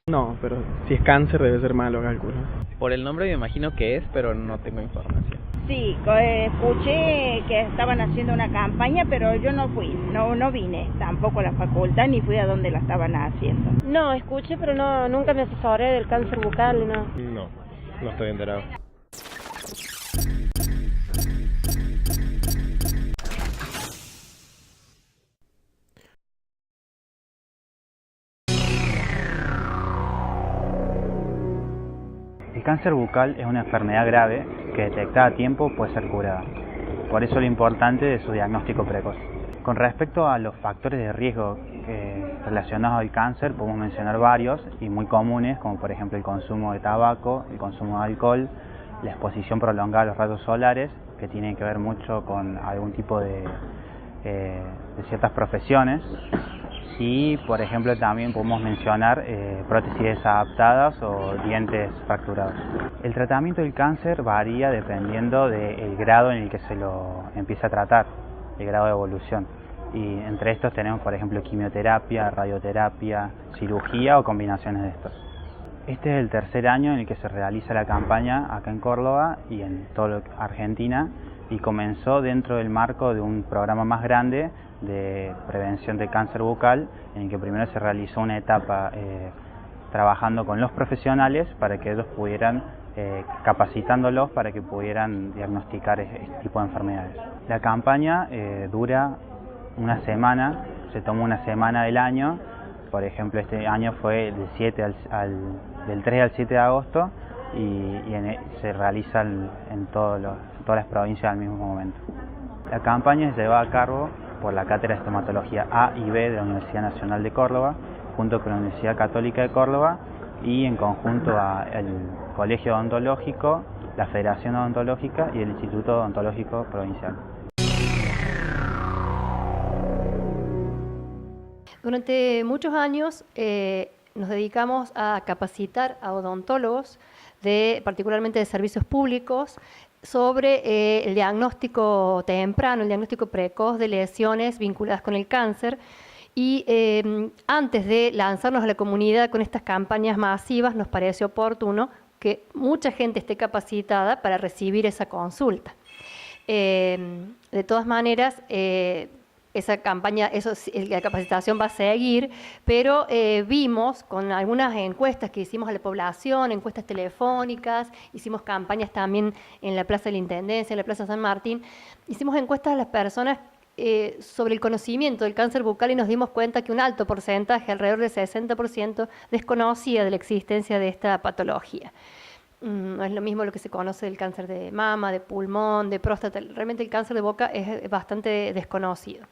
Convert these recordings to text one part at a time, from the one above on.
No, pero si es cáncer debe ser malo, calculo. Por el nombre me imagino que es, pero no tengo información. Sí, escuché que estaban haciendo una campaña, pero yo no fui, no vine tampoco a la facultad ni fui a donde la estaban haciendo. No, escuché, pero no, nunca me asesoré del cáncer bucal, no. No estoy enterado. El cáncer bucal es una enfermedad grave que detectada a tiempo puede ser curada. Por eso lo importante de su diagnóstico precoz. Con respecto a los factores de riesgo relacionados al cáncer, podemos mencionar varios y muy comunes, como por ejemplo el consumo de tabaco, el consumo de alcohol, la exposición prolongada a los rayos solares, que tiene que ver mucho con algún tipo de ciertas profesiones. Y, por ejemplo, también podemos mencionar prótesis desadaptadas o dientes fracturados. El tratamiento del cáncer varía dependiendo del grado en el que se lo empieza a tratar, el grado de evolución. Y entre estos tenemos, por ejemplo, quimioterapia, radioterapia, cirugía o combinaciones de estos. Este es el tercer año en el que se realiza la campaña acá en Córdoba y en toda Argentina, y comenzó dentro del marco de un programa más grande de prevención de cáncer bucal, en el que primero se realizó una etapa trabajando con los profesionales para que ellos pudieran, capacitándolos para que pudieran diagnosticar este tipo de enfermedades. La campaña dura una semana, se toma una semana del año. Por ejemplo, este año fue del 3 al 7 de agosto y se realiza en todas las provincias al mismo momento. La campaña es llevada a cabo por la Cátedra de Estomatología A y B de la Universidad Nacional de Córdoba, junto con la Universidad Católica de Córdoba y en conjunto al Colegio Odontológico, la Federación Odontológica y el Instituto Odontológico Provincial. Durante muchos años nos dedicamos a capacitar a odontólogos, particularmente de servicios públicos, sobre el diagnóstico temprano, el diagnóstico precoz de lesiones vinculadas con el cáncer. Y antes de lanzarnos a la comunidad con estas campañas masivas, nos pareció oportuno que mucha gente esté capacitada para recibir esa consulta. De todas maneras, esa campaña, la capacitación va a seguir, pero vimos con algunas encuestas que hicimos a la población, encuestas telefónicas, hicimos campañas también en la Plaza de la Intendencia, en la Plaza San Martín, hicimos encuestas a las personas sobre el conocimiento del cáncer bucal y nos dimos cuenta que un alto porcentaje, alrededor del 60%, desconocía de la existencia de esta patología. No es lo mismo lo que se conoce del cáncer de mama, de pulmón, de próstata. Realmente el cáncer de boca es bastante desconocido.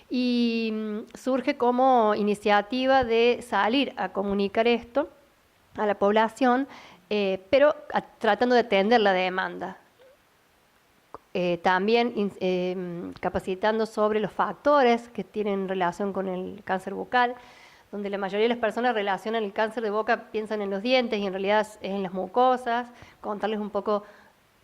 Y surge como iniciativa de salir a comunicar esto a la población, pero tratando de atender la demanda. También capacitando sobre los factores que tienen relación con el cáncer bucal, donde la mayoría de las personas relacionan el cáncer de boca, piensan en los dientes y en realidad es en las mucosas, contarles un poco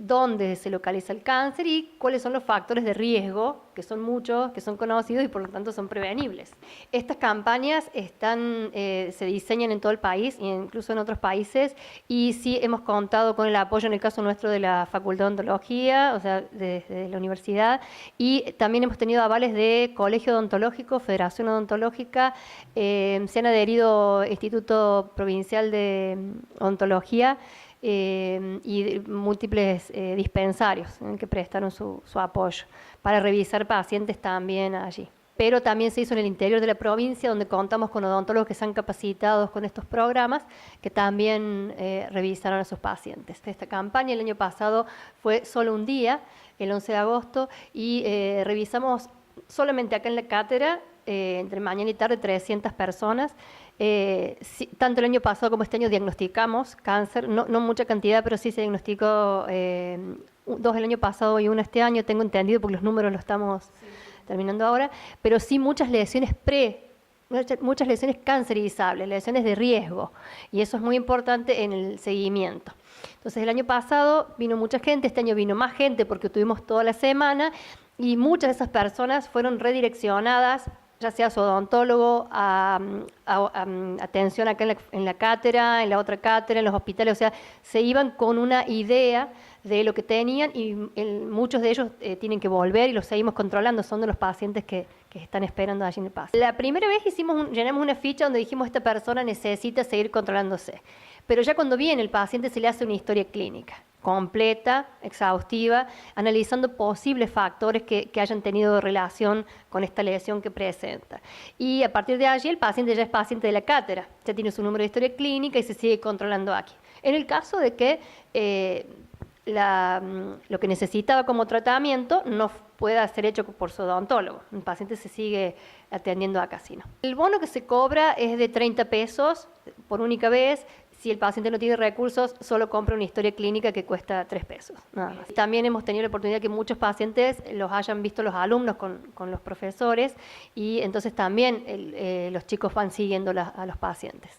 dónde se localiza el cáncer y cuáles son los factores de riesgo, que son muchos, que son conocidos y por lo tanto son prevenibles. Estas campañas se diseñan en todo el país e incluso en otros países, y sí hemos contado con el apoyo en el caso nuestro de la Facultad de Odontología, o sea, de la universidad, y también hemos tenido avales de Colegio Odontológico, Federación Odontológica, se han adherido Instituto Provincial de Odontología, y múltiples dispensarios que prestaron su apoyo para revisar pacientes también allí. Pero también se hizo en el interior de la provincia, donde contamos con odontólogos que se han capacitado con estos programas, que también revisaron a sus pacientes. Esta campaña el año pasado fue solo un día, el 11 de agosto, y revisamos solamente acá en la cátedra, entre mañana y tarde, 300 personas. Tanto el año pasado como este año diagnosticamos cáncer, no mucha cantidad, pero sí se diagnosticó 2 el año pasado y 1 este año, tengo entendido porque los números los estamos terminando ahora, pero sí muchas lesiones muchas lesiones cancerizables, lesiones de riesgo, y eso es muy importante en el seguimiento. Entonces el año pasado vino mucha gente, este año vino más gente porque tuvimos toda la semana, y muchas de esas personas fueron redireccionadas ya sea su odontólogo, atención acá en la cátedra, en la otra cátedra, en los hospitales, o sea, se iban con una idea de lo que tenían y muchos de ellos tienen que volver y los seguimos controlando, son de los pacientes que están esperando allí en el paso. La primera vez llenamos una ficha donde dijimos esta persona necesita seguir controlándose, pero ya cuando viene el paciente se le hace una historia clínica completa, exhaustiva, analizando posibles factores que hayan tenido relación con esta lesión que presenta. Y a partir de allí el paciente ya es paciente de la cátedra, ya tiene su número de historia clínica y se sigue controlando aquí. En el caso de que lo que necesitaba como tratamiento no pueda ser hecho por su odontólogo, el paciente se sigue atendiendo acá, ¿no? El bono que se cobra es de 30 pesos por única vez. Si el paciente no tiene recursos, solo compra una historia clínica que cuesta 3 pesos, nada más. También hemos tenido la oportunidad que muchos pacientes los hayan visto los alumnos con los profesores y entonces también los chicos van siguiendo a los pacientes.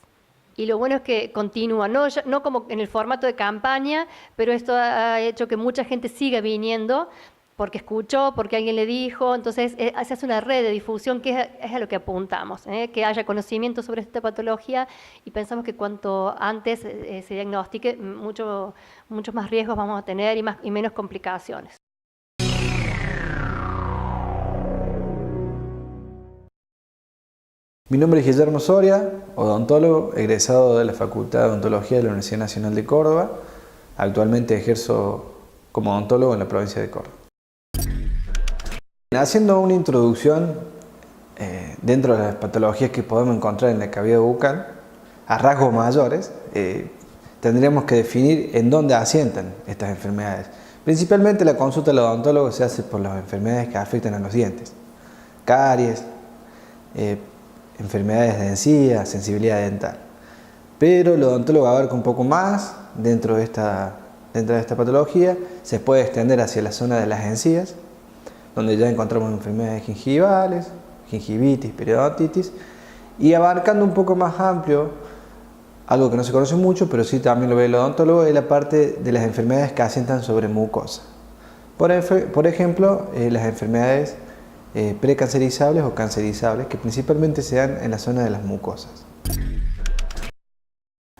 Y lo bueno es que continúa, no como en el formato de campaña, pero esto ha hecho que mucha gente siga viniendo porque escuchó, porque alguien le dijo, entonces se hace una red de difusión que es a lo que apuntamos, que haya conocimiento sobre esta patología y pensamos que cuanto antes se diagnostique, muchos más riesgos vamos a tener y menos complicaciones. Mi nombre es Guillermo Soria, odontólogo, egresado de la Facultad de Odontología de la Universidad Nacional de Córdoba. Actualmente ejerzo como odontólogo en la provincia de Córdoba. Haciendo una introducción dentro de las patologías que podemos encontrar en la cavidad bucal, a rasgos mayores, tendríamos que definir en dónde asientan estas enfermedades. Principalmente la consulta del odontólogo se hace por las enfermedades que afectan a los dientes, caries, enfermedades de encía, sensibilidad dental. Pero el odontólogo abarca un poco más dentro de esta patología, se puede extender hacia la zona de las encías, donde ya encontramos enfermedades gingivales, gingivitis, periodontitis, y abarcando un poco más amplio, algo que no se conoce mucho, pero sí también lo ve el odontólogo, es la parte de las enfermedades que asientan sobre mucosa. Por ejemplo, las enfermedades precancerizables o cancerizables, que principalmente se dan en la zona de las mucosas.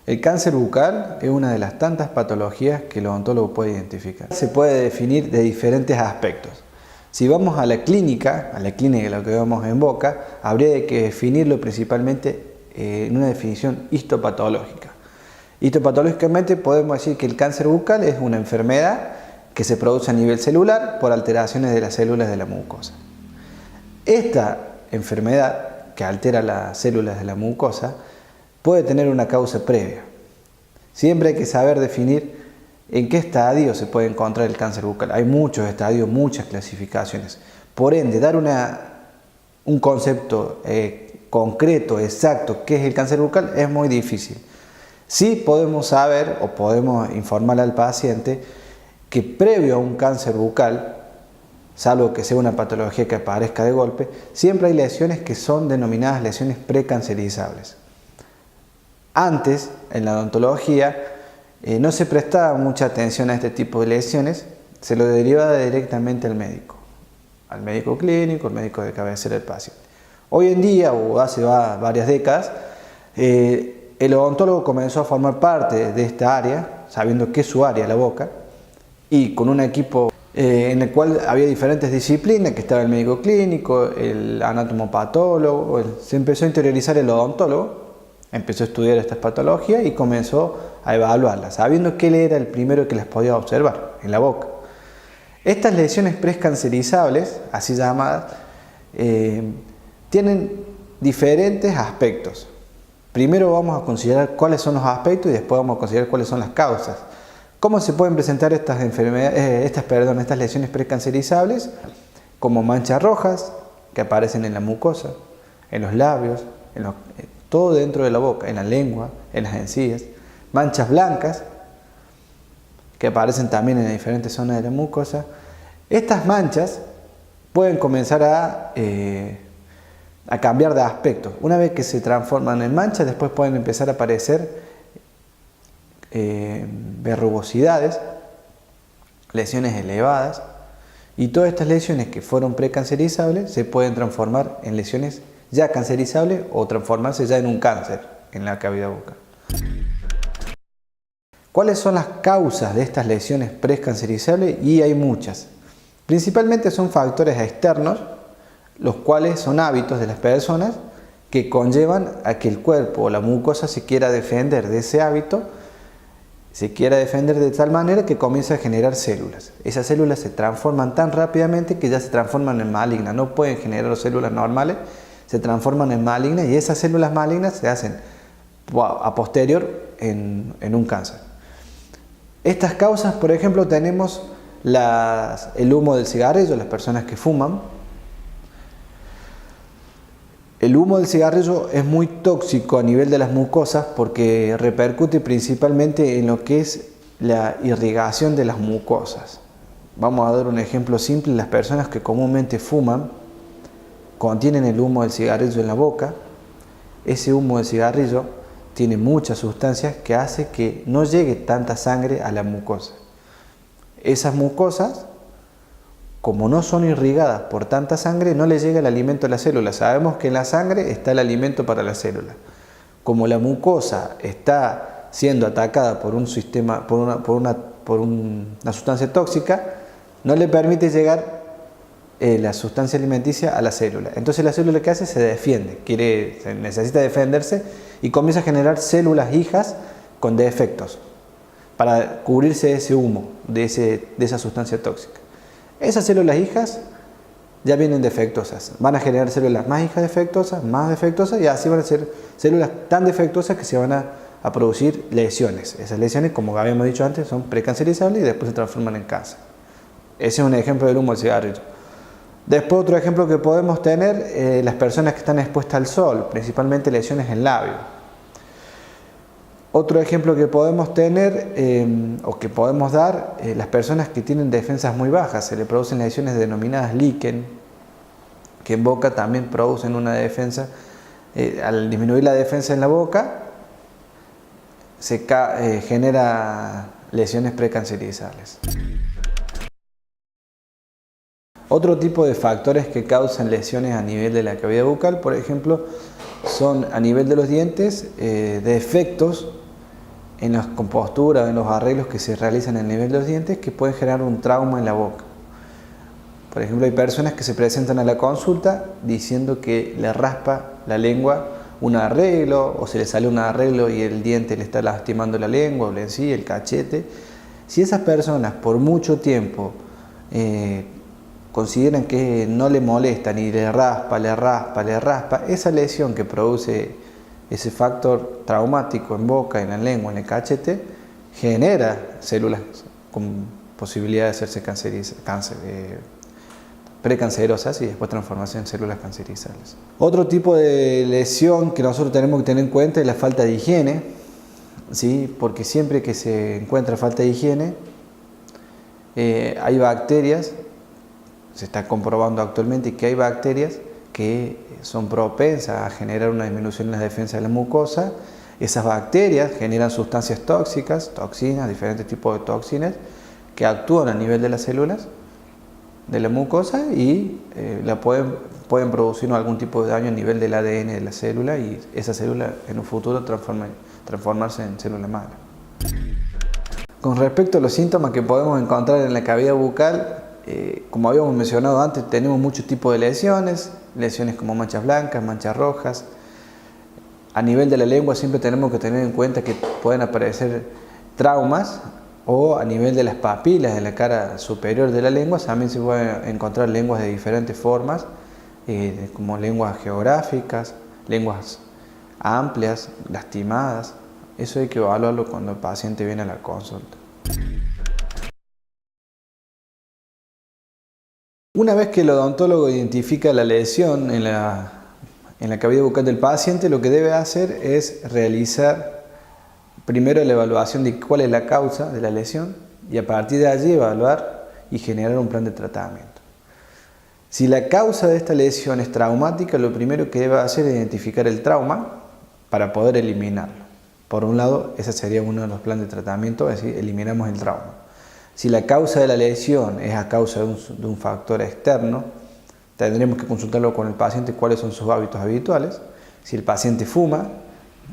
El cáncer bucal es una de las tantas patologías que el odontólogo puede identificar. Se puede definir de diferentes aspectos. Si vamos a la clínica, lo que vemos en boca, habría que definirlo principalmente en una definición histopatológica. Histopatológicamente podemos decir que el cáncer bucal es una enfermedad que se produce a nivel celular por alteraciones de las células de la mucosa. Esta enfermedad que altera las células de la mucosa puede tener una causa previa. Siempre hay que saber definir en qué estadio se puede encontrar el cáncer bucal. Hay muchos estadios, muchas clasificaciones. Por ende, dar un concepto concreto, exacto, qué es el cáncer bucal es muy difícil. Sí podemos saber o podemos informarle al paciente que previo a un cáncer bucal, salvo que sea una patología que aparezca de golpe, siempre hay lesiones que son denominadas lesiones precancerizables. Antes, en la odontología, no se prestaba mucha atención a este tipo de lesiones, se lo derivaba directamente al médico clínico, al médico de cabecera del paciente. Hoy en día, o hace varias décadas, el odontólogo comenzó a formar parte de esta área, sabiendo que es su área, la boca, y con un equipo en el cual había diferentes disciplinas, que estaba el médico clínico, el anatomopatólogo, se empezó a interiorizar el odontólogo, empezó a estudiar estas patologías y comenzó a evaluarlas, sabiendo que él era el primero que las podía observar en la boca. Estas lesiones precancerizables, así llamadas, tienen diferentes aspectos. Primero vamos a considerar cuáles son los aspectos y después vamos a considerar cuáles son las causas. ¿Cómo se pueden presentar estas lesiones precancerizables? Como manchas rojas que aparecen en la mucosa, en los labios, todo dentro de la boca, en la lengua, en las encías. Manchas blancas que aparecen también en diferentes zonas de la mucosa. Estas manchas pueden comenzar a cambiar de aspecto. Una vez que se transforman en manchas, después pueden empezar a aparecer verrugosidades, lesiones elevadas, y todas estas lesiones que fueron precancerizables se pueden transformar en lesiones ya cancerizable o transformarse ya en un cáncer en la cavidad bucal. ¿Cuáles son las causas de estas lesiones precancerizables? Y hay muchas. Principalmente son factores externos, los cuales son hábitos de las personas que conllevan a que el cuerpo o la mucosa se quiera defender de ese hábito, se quiera defender de tal manera que comienza a generar células. Esas células se transforman tan rápidamente que ya se transforman en malignas, no pueden generar células normales, se transforman en malignas y esas células malignas se hacen a posterior en un cáncer. Estas causas, por ejemplo, tenemos el humo del cigarrillo, las personas que fuman. El humo del cigarrillo es muy tóxico a nivel de las mucosas porque repercute principalmente en lo que es la irrigación de las mucosas. Vamos a dar un ejemplo simple: las personas que comúnmente fuman contienen el humo del cigarrillo en la boca. Ese humo del cigarrillo tiene muchas sustancias que hace que no llegue tanta sangre a la mucosa. Esas mucosas, como no son irrigadas por tanta sangre, no le llega el alimento a la célula. Sabemos que en la sangre está el alimento para la célula. Como la mucosa está siendo atacada por un sistema, por una sustancia tóxica, no le permite llegar la sustancia alimenticia a la célula. Entonces la célula, ¿qué hace? Se defiende, necesita defenderse y comienza a generar células hijas con defectos para cubrirse de ese humo, de esa sustancia tóxica. Esas células hijas ya vienen defectuosas, van a generar células más hijas defectuosas, más defectuosas, y así van a ser células tan defectuosas que se van a producir lesiones. Esas lesiones, como habíamos dicho antes, son precancerizables y después se transforman en cáncer. Ese es un ejemplo del humo del cigarrillo. Después, otro ejemplo que podemos tener, las personas que están expuestas al sol, principalmente lesiones en labio. Otro ejemplo que podemos tener o que podemos dar, las personas que tienen defensas muy bajas, se le producen lesiones denominadas líquen, que en boca también producen una defensa. Al disminuir la defensa en la boca, se genera lesiones precancerizables. Otro tipo de factores que causan lesiones a nivel de la cavidad bucal, por ejemplo, son a nivel de los dientes, defectos en las composturas, en los arreglos que se realizan a nivel de los dientes, que pueden generar un trauma en la boca. Por ejemplo, hay personas que se presentan a la consulta diciendo que le raspa la lengua un arreglo, o se le sale un arreglo y el diente le está lastimando la lengua, o la encía, el cachete. Si esas personas por mucho tiempo consideran que no le molesta, ni le raspa, esa lesión que produce ese factor traumático en boca, en la lengua, en el cachete, genera células con posibilidad de hacerse precancerosas y después transformarse en células cancerizables. Otro tipo de lesión que nosotros tenemos que tener en cuenta es la falta de higiene, ¿sí? Porque siempre que se encuentra falta de higiene, hay bacterias. Se está comprobando actualmente que hay bacterias que son propensas a generar una disminución en la defensa de la mucosa. Esas bacterias generan sustancias tóxicas, toxinas, diferentes tipos de toxinas que actúan a nivel de las células de la mucosa y pueden producir algún tipo de daño a nivel del ADN de la célula, y esa célula en un futuro transformarse en célula mala. Con respecto a los síntomas que podemos encontrar en la cavidad bucal, como habíamos mencionado antes, tenemos muchos tipos de lesiones como manchas blancas, manchas rojas. A nivel de la lengua siempre tenemos que tener en cuenta que pueden aparecer traumas, o a nivel de las papilas de la cara superior de la lengua también se pueden encontrar lenguas de diferentes formas, como lenguas geográficas, lenguas amplias, lastimadas. Eso hay que evaluarlo cuando el paciente viene a la consulta. Una vez que el odontólogo identifica la lesión en la cavidad bucal del paciente, lo que debe hacer es realizar primero la evaluación de cuál es la causa de la lesión, y a partir de allí evaluar y generar un plan de tratamiento. Si la causa de esta lesión es traumática, lo primero que debe hacer es identificar el trauma para poder eliminarlo. Por un lado, ese sería uno de los planes de tratamiento, es decir, eliminamos el trauma. Si la causa de la lesión es a causa de un factor externo, tendremos que consultarlo con el paciente cuáles son sus hábitos habituales. Si el paciente fuma,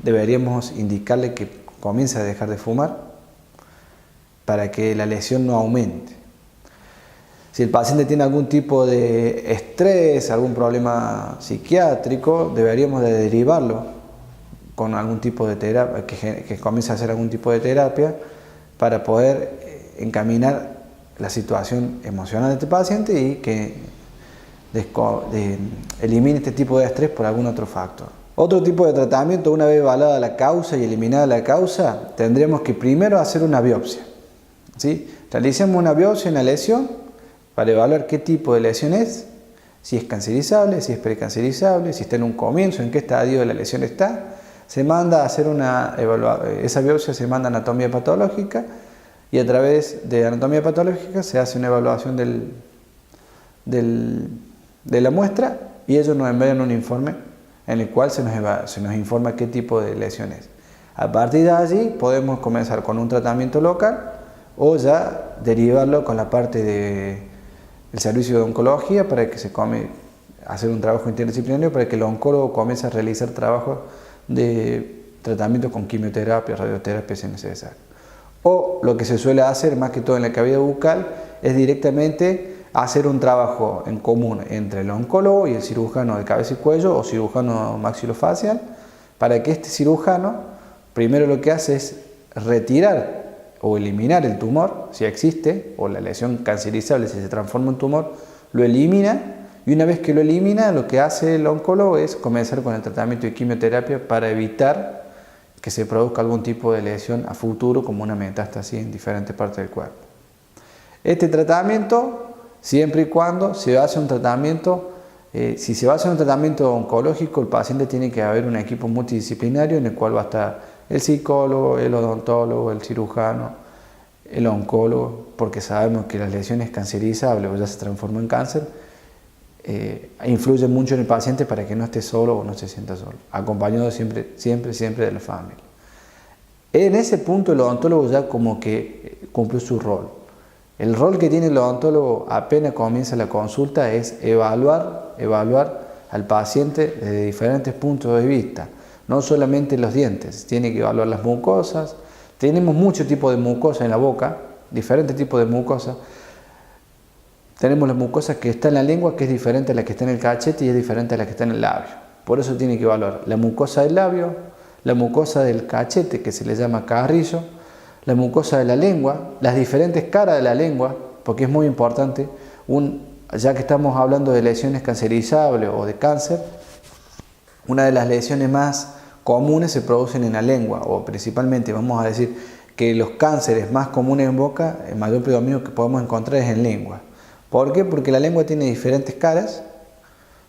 deberíamos indicarle que comience a dejar de fumar para que la lesión no aumente. Si el paciente tiene algún tipo de estrés, algún problema psiquiátrico, deberíamos de derivarlo con algún tipo de terapia, que comience a hacer algún tipo de terapia para poder encaminar la situación emocional de este paciente y que elimine este tipo de estrés por algún otro factor. Otro tipo de tratamiento, una vez evaluada la causa y eliminada la causa, tendremos que primero hacer una biopsia. ¿Sí? Realicemos una biopsia en la lesión para evaluar qué tipo de lesión es, si es cancerizable, si es precancerizable, si está en un comienzo, en qué estadio de la lesión está. Se manda a hacer esa biopsia, se manda a anatomía patológica y a través de anatomía patológica se hace una evaluación de la muestra y ellos nos envían un informe en el cual se nos informa qué tipo de lesión es. A partir de allí podemos comenzar con un tratamiento local o ya derivarlo con la parte del servicio de oncología para que hacer un trabajo interdisciplinario para que el oncólogo comience a realizar trabajos de tratamiento con quimioterapia, radioterapia si es necesario. O lo que se suele hacer más que todo en la cavidad bucal es directamente hacer un trabajo en común entre el oncólogo y el cirujano de cabeza y cuello o cirujano maxilofacial para que este cirujano primero lo que hace es retirar o eliminar el tumor, si existe, o la lesión cancerizable, si se transforma en tumor, lo elimina y una vez que lo elimina, lo que hace el oncólogo es comenzar con el tratamiento de quimioterapia para evitar que se produzca algún tipo de lesión a futuro como una metástasis en diferentes partes del cuerpo. Este tratamiento, siempre y cuando se hace un tratamiento, si se va a hacer un tratamiento oncológico, el paciente tiene que haber un equipo multidisciplinario en el cual va a estar el psicólogo, el odontólogo, el cirujano, el oncólogo, porque sabemos que las lesiones cancerizables o ya se transforman en cáncer, influyen mucho en el paciente para que no esté solo o no se sienta solo, acompañado siempre de la familia. En ese punto el odontólogo ya como que cumplió su rol. El rol que tiene el odontólogo apenas comienza la consulta es evaluar al paciente desde diferentes puntos de vista. No solamente los dientes, tiene que evaluar las mucosas. Tenemos muchos tipos de mucosa en la boca, diferentes tipos de mucosa. Tenemos la mucosa que está en la lengua, que es diferente a la que está en el cachete y es diferente a la que está en el labio. Por eso tiene que evaluar la mucosa del labio, la mucosa del cachete, que se le llama carrillo, la mucosa de la lengua, las diferentes caras de la lengua, porque es muy importante, ya que estamos hablando de lesiones cancerizables o de cáncer, una de las lesiones más comunes se producen en la lengua, o principalmente vamos a decir que los cánceres más comunes en boca, el mayor predominio que podemos encontrar es en lengua. ¿Por qué? Porque la lengua tiene diferentes caras.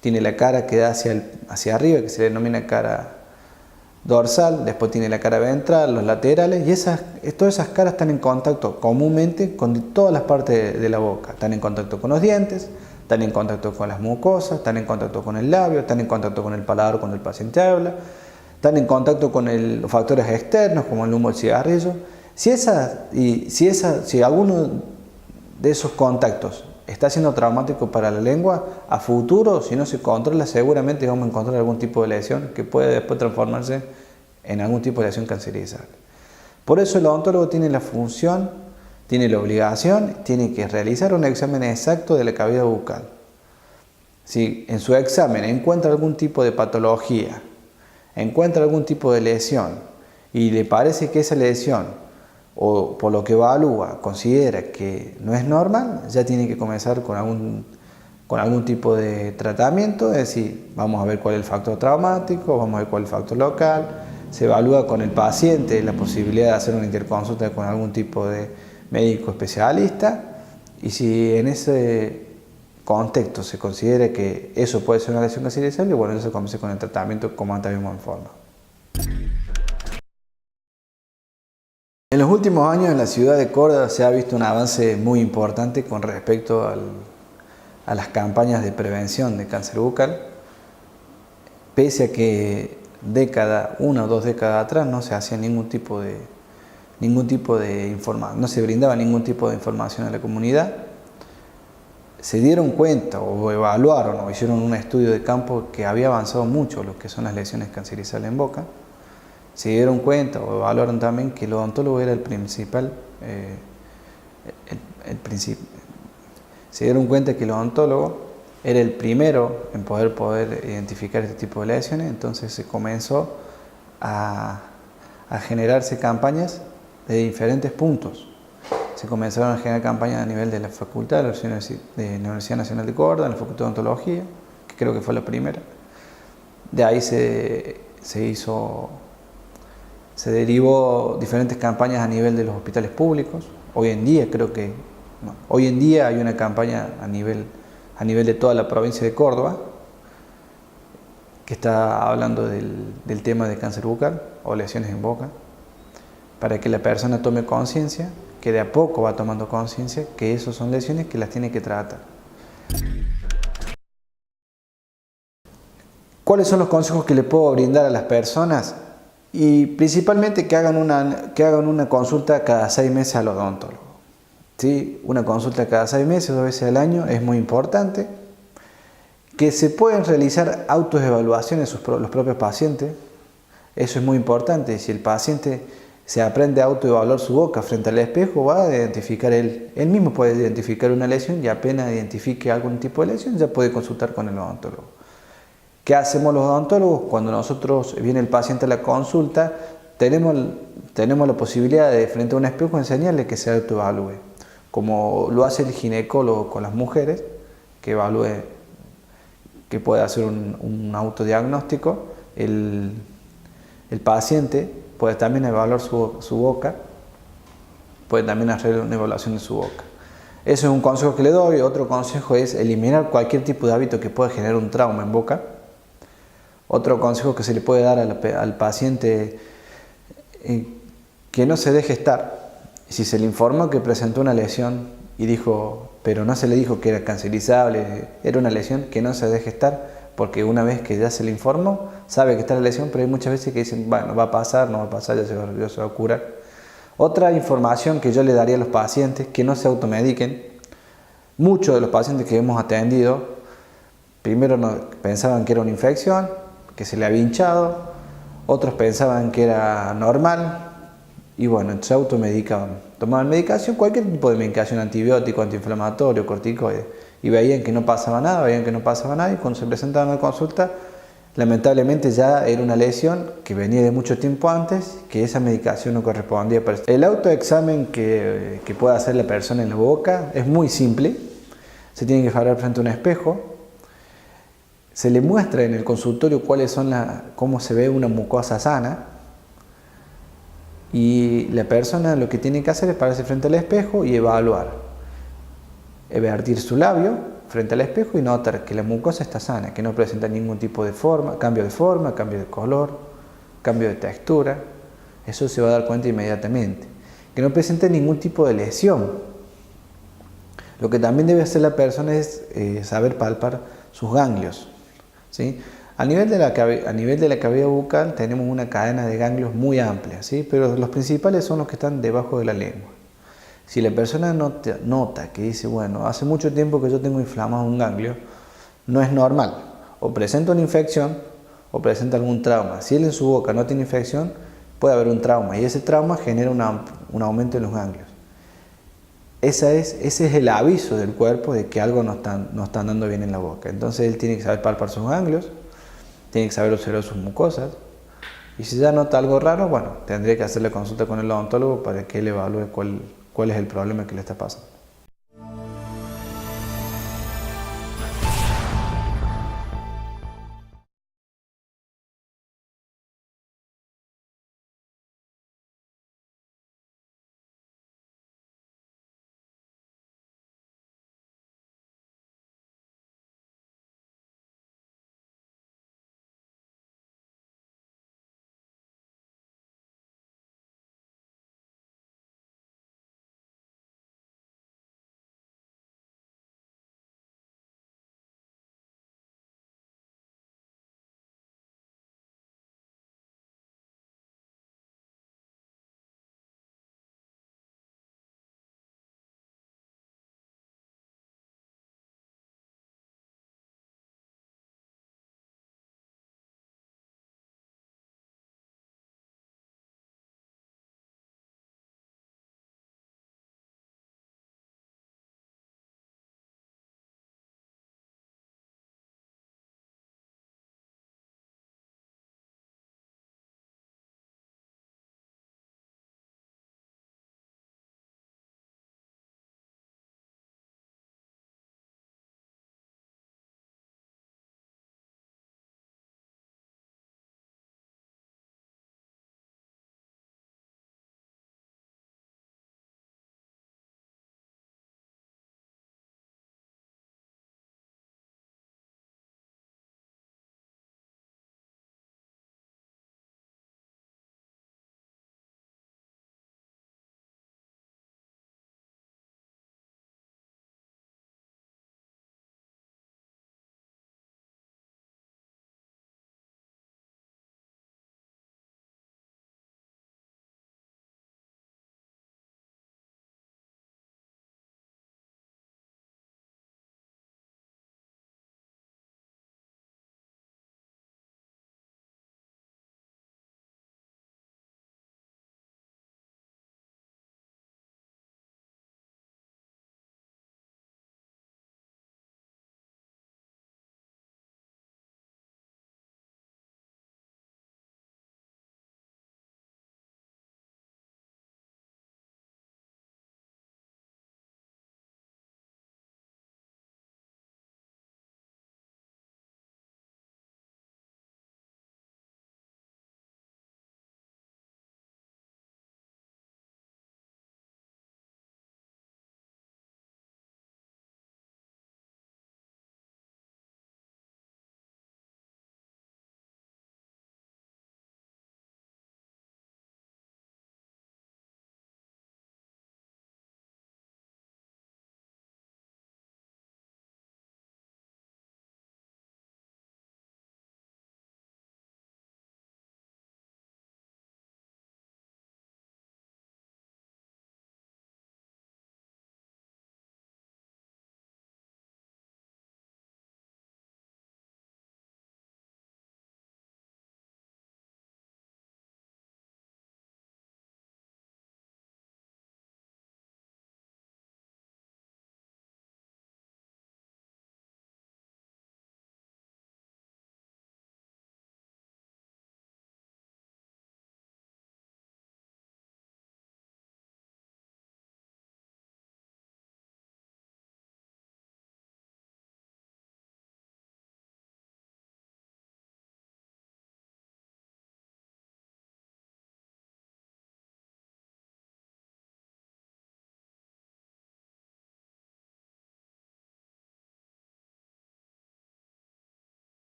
Tiene la cara que da hacia arriba, que se denomina cara dorsal, después tiene la cara ventral, los laterales, y todas esas caras están en contacto comúnmente con todas las partes de la boca. Están en contacto con los dientes, están en contacto con las mucosas, están en contacto con el labio, están en contacto con el paladar cuando el paciente habla, están en contacto con los factores externos como el humo del cigarrillo. Si alguno de esos contactos está siendo traumático para la lengua, a futuro, si no se controla, seguramente vamos a encontrar algún tipo de lesión que puede después transformarse en algún tipo de lesión cancerizable. Por eso el odontólogo tiene la función, tiene la obligación, tiene que realizar un examen exacto de la cavidad bucal. Si en su examen encuentra algún tipo de patología, encuentra algún tipo de lesión y le parece que esa lesión, o por lo que evalúa, considera que no es normal, ya tiene que comenzar con algún tipo de tratamiento, es decir, vamos a ver cuál es el factor traumático, vamos a ver cuál es el factor local, se evalúa con el paciente la posibilidad de hacer una interconsulta con algún tipo de médico especialista, y si en ese contexto se considera que eso puede ser una lesión cancerizable, bueno, eso se comienza con el tratamiento como antes habíamos informado. En los últimos años en la ciudad de Córdoba se ha visto un avance muy importante con respecto a las campañas de prevención de cáncer bucal, pese a que una o dos décadas atrás no se hacía ningún tipo de información, no se brindaba ningún tipo de información a la comunidad. se dieron cuenta o evaluaron o hicieron un estudio de campo que había avanzado mucho lo que son las lesiones cancerizales en boca, se dieron cuenta o evaluaron también que el odontólogo era el principal, se dieron cuenta que el odontólogo era el primero en poder identificar este tipo de lesiones. Entonces se comenzó a generarse campañas de diferentes puntos. Se comenzaron a generar campañas a nivel de la facultad de la Universidad Nacional de Córdoba, en la Facultad de Odontología, que creo que fue la primera. De ahí se derivó diferentes campañas a nivel de los hospitales públicos. Hoy en día hay una campaña a nivel de toda la provincia de Córdoba que está hablando del tema de cáncer bucal o lesiones en boca, para que la persona tome conciencia, que de a poco va tomando conciencia que esas son lesiones que las tiene que tratar. ¿Cuáles son los consejos que le puedo brindar a las personas? Y principalmente que hagan una consulta cada 6 meses al odontólogo. ¿Sí? Una consulta cada 6 meses, 2 veces al año, es muy importante. Que se pueden realizar autoevaluaciones los propios pacientes. Eso es muy importante. Si el paciente se aprende a autoevaluar su boca frente al espejo, va a identificar él mismo puede identificar una lesión, y apenas identifique algún tipo de lesión ya puede consultar con el odontólogo. ¿Qué hacemos los odontólogos? Cuando viene el paciente a la consulta, tenemos la posibilidad de, frente a un espejo, enseñarle que se autoevalúe, como lo hace el ginecólogo con las mujeres, que evalúe, que puede hacer un autodiagnóstico. El paciente puede también evaluar su boca, puede también hacer una evaluación de su boca. Eso es un consejo que le doy. Otro consejo es eliminar cualquier tipo de hábito que pueda generar un trauma en boca. Otro consejo que se le puede dar al paciente, que no se deje estar. Si se le informó que presentó una lesión pero no se le dijo que era cancerizable, era una lesión, que no se deje estar, porque una vez que ya se le informó, sabe que está la lesión, pero hay muchas veces que dicen, bueno, va a pasar, no va a pasar, ya se va a curar. Otra información que yo le daría a los pacientes, que no se automediquen. Muchos de los pacientes que hemos atendido, primero pensaban que era una infección, que se le había hinchado, otros pensaban que era normal, y bueno, se automedicaban. Tomaban medicación, cualquier tipo de medicación, antibiótico, antiinflamatorio, corticoide, y veían que no pasaba nada, y cuando se presentaban a la consulta, lamentablemente ya era una lesión que venía de mucho tiempo antes, que esa medicación no correspondía. El autoexamen que puede hacer la persona en la boca es muy simple. Se tiene que parar frente a un espejo, se le muestra en el consultorio cómo se ve una mucosa sana, y la persona lo que tiene que hacer es pararse frente al espejo y evaluar. Vertir su labio frente al espejo y notar que la mucosa está sana, que no presenta ningún tipo de cambio de color, cambio de textura. Eso se va a dar cuenta inmediatamente. Que no presente ningún tipo de lesión. Lo que también debe hacer la persona es saber palpar sus ganglios, ¿sí? A nivel de la cavidad bucal tenemos una cadena de ganglios muy amplia, ¿sí? Pero los principales son los que están debajo de la lengua. Si la persona nota que dice, bueno, hace mucho tiempo que yo tengo inflamado un ganglio, no es normal. O presenta una infección o presenta algún trauma. Si él en su boca no tiene infección, puede haber un trauma, y ese trauma genera un aumento en los ganglios. Ese es el aviso del cuerpo de que algo no está andando bien en la boca. Entonces él tiene que saber palpar sus ganglios, tiene que saber observar sus mucosas, y si ya nota algo raro, bueno, tendría que hacer la consulta con el odontólogo para que él evalúe cuál es el problema que le está pasando.